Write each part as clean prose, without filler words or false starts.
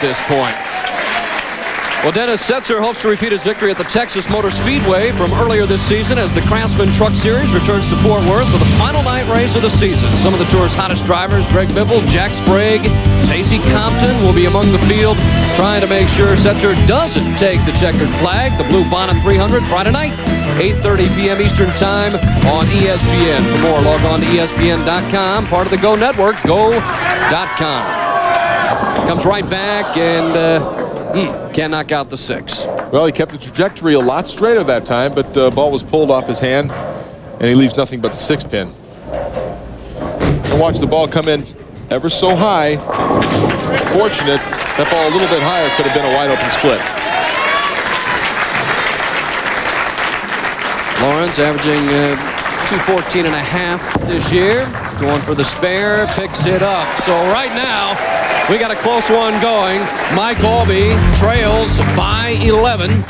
this point. Well, Dennis Setzer hopes to repeat his victory at the Texas Motor Speedway from earlier this season as the Craftsman Truck Series returns to Fort Worth for the final night race of the season. Some of the tour's hottest drivers, Greg Biffle, Jack Sprague, Stacey Compton, will be among the field trying to make sure Setzer doesn't take the checkered flag. The Blue Bonnet 300 Friday night, 8:30 p.m. Eastern Time on ESPN. For more, log on to ESPN.com, part of the Go Network, go.com. Comes right back and can't knock out the 6. Well, he kept the trajectory a lot straighter that time, but the ball was pulled off his hand, and he leaves nothing but the 6 pin. And watch the ball come in ever so high. Fortunate, that ball a little bit higher could have been a wide open split. Lawrence averaging 214.5 this year. Going for the spare, picks it up. So right now, we got a close one going. Mike Aulby trails by 11.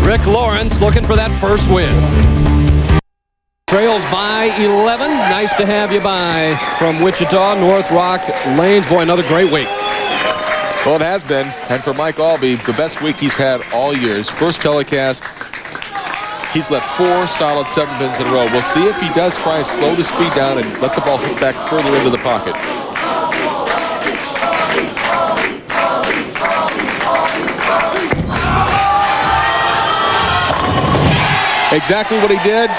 Rick Lawrence looking for that first win. Trails by 11. Nice to have you by from Wichita, Northrock Lanes. Boy, another great week. Well, it has been. And for Mike Aulby, the best week he's had all year. His first telecast, he's left 4 solid 7 pins in a row. We'll see if he does try and slow the speed down and let the ball hit back further into the pocket. Exactly what he did.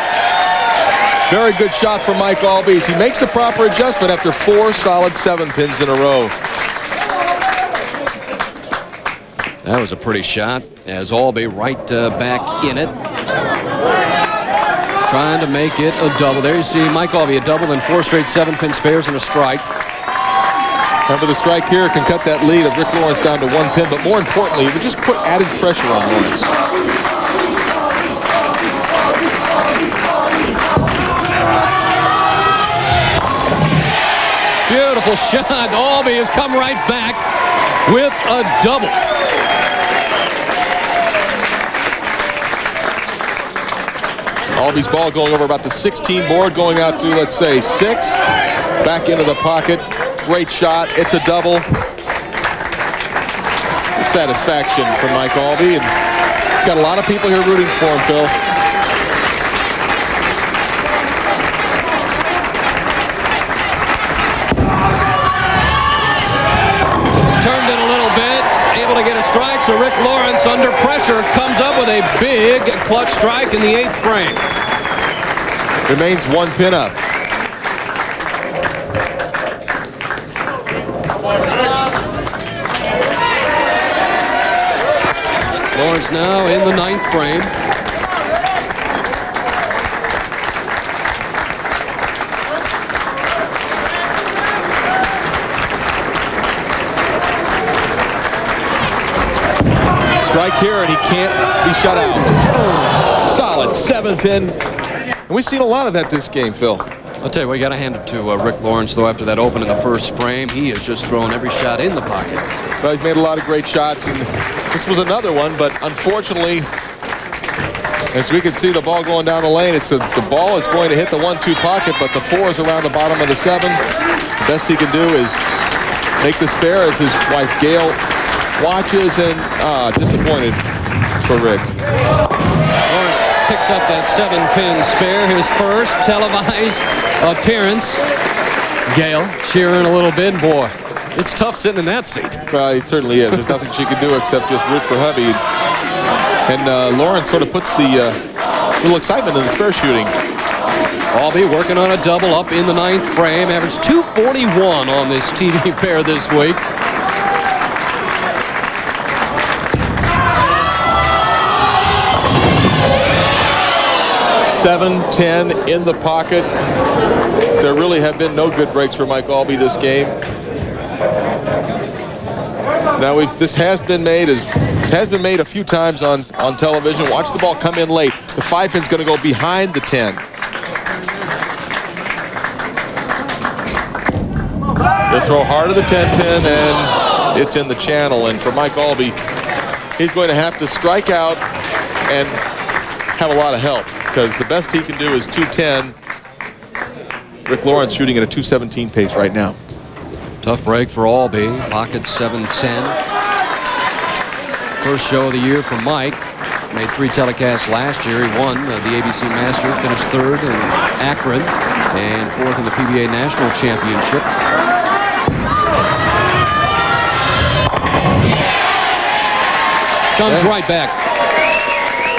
Very good shot from Mike Aulby. He makes the proper adjustment after 4 solid 7 pins in a row. That was a pretty shot as Aulby right back in it. Trying to make it a double. There you see Mike Aulby, a double and 4 straight 7-pin spares and a strike. Remember, the strike here can cut that lead of Rick Lawrence down to 1 pin, but more importantly, it would just put added pressure on Lawrence. Beautiful shot. Aulby has come right back with a double. Aulby's ball going over about the 16 board, going out to, let's say, 6. Back into the pocket. Great shot. It's a double. Satisfaction from Mike Aulby. And he's got a lot of people here rooting for him, Phil. Turned it a little bit. Able to get a strike, so Rick Lawrence, under pressure, comes up with a big clutch strike in the 8th frame. Remains 1 pin up. Lawrence now in the 9th frame. Strike here, and he can't be shut out. Solid 7-pin. And we've seen a lot of that this game, Phil. I'll tell you what, you got to hand it to Rick Lawrence, though, after that open in the 1st frame. He has just thrown every shot in the pocket. Well, he's made a lot of great shots, and this was another one, but unfortunately, as we can see the ball going down the lane, the ball is going to hit the 1-2 pocket, but the 4 is around the bottom of the 7. The best he can do is make the spare as his wife Gail watches, and disappointed for Rick. Lawrence picks up that 7-pin spare, his first televised appearance. Gail cheering a little bit. Boy, it's tough sitting in that seat. Well, it certainly is. There's nothing she can do except just root for hubby. And Lawrence sort of puts the little excitement in the spare shooting. Aulby working on a double up in the 9th frame. Averaged 241 on this TV pair this week. $7-10 in the pocket. There really have been no good breaks for Mike Aulby this game. Now this has been made a few times on television. Watch the ball come in late. The 5-pin's going to go behind the 10. They throw hard to the 10-pin, and it's in the channel. And for Mike Aulby, he's going to have to strike out and have a lot of help, because the best he can do is 210. Rick Lawrence shooting at a 217 pace right now. Tough break for Aulby. Pocket 7-10. First show of the year for Mike. Made 3 telecasts last year. He won the ABC Masters, finished 3rd in Akron, and 4th in the PBA National Championship. Comes right back.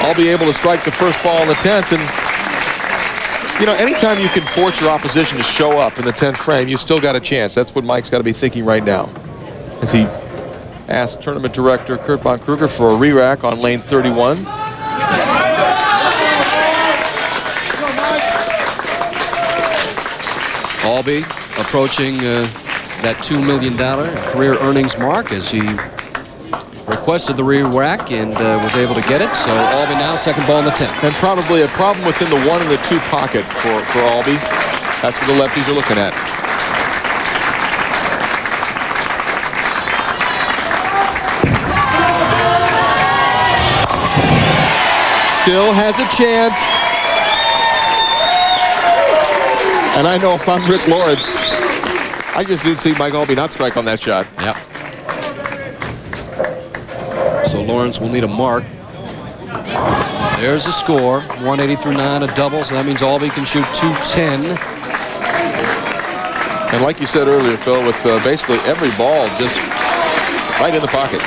Aulby able to strike the first ball in the 10th, and you know, anytime you can force your opposition to show up in the 10th frame, you still got a chance. That's what Mike's got to be thinking right now, as he asked tournament director Kurt von Kruger for a re-rack on lane 31. Aulby approaching that $2 million career earnings mark as he requested the re-rack and was able to get it. So Aulby now second ball in the 10th. And probably a problem within the 1 and the 2 pocket for Aulby. That's what the lefties are looking at. Still has a chance. And I know if I'm Rick Lawrence, I just didn't see Mike Aulby not strike on that shot. Yep. So Lawrence will need a mark. There's the score, 180 through 9, a double, so that means Aulby can shoot 210. And like you said earlier, Phil, with basically every ball just right in the pocket.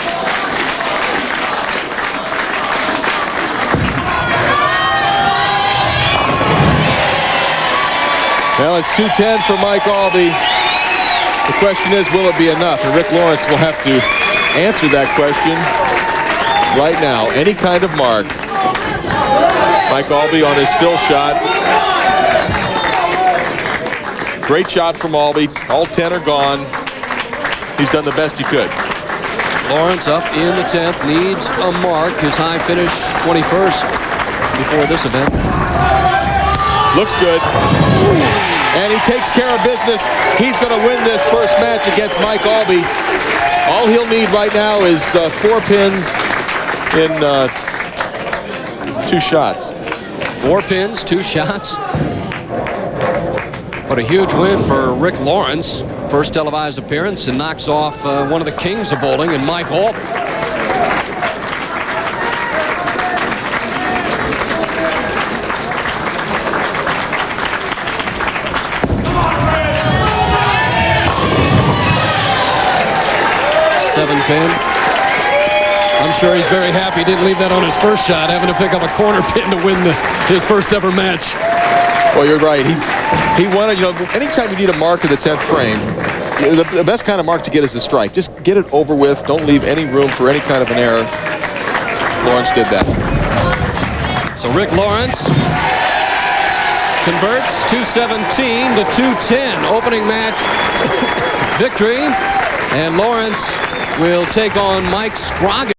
Well, it's 210 for Mike Aulby. The question is, will it be enough? And Rick Lawrence will have to answer that question right now. Any kind of mark. Mike Aulby on his fill shot. Great shot from Aulby. All 10 are gone. He's done the best he could. Lawrence up in the 10th, needs a mark. His high finish 21st before this event. Looks good. And he takes care of business. He's going to win this first match against Mike Aulby. All he'll need right now is 4 pins in 2 shots. 4 pins, 2 shots. What a huge win for Rick Lawrence. First televised appearance, and knocks off one of the kings of bowling, and Mike Aulby. Pin. I'm sure he's very happy he didn't leave that on his first shot, having to pick up a corner pin to win his first ever match. Well, you're right. He wanted, you know, anytime you need a mark in the 10th frame, the best kind of mark to get is the strike. Just get it over with. Don't leave any room for any kind of an error. Lawrence did that. So Rick Lawrence converts 217 to 210. Opening match victory. And Lawrence will take on Mike Scroggins.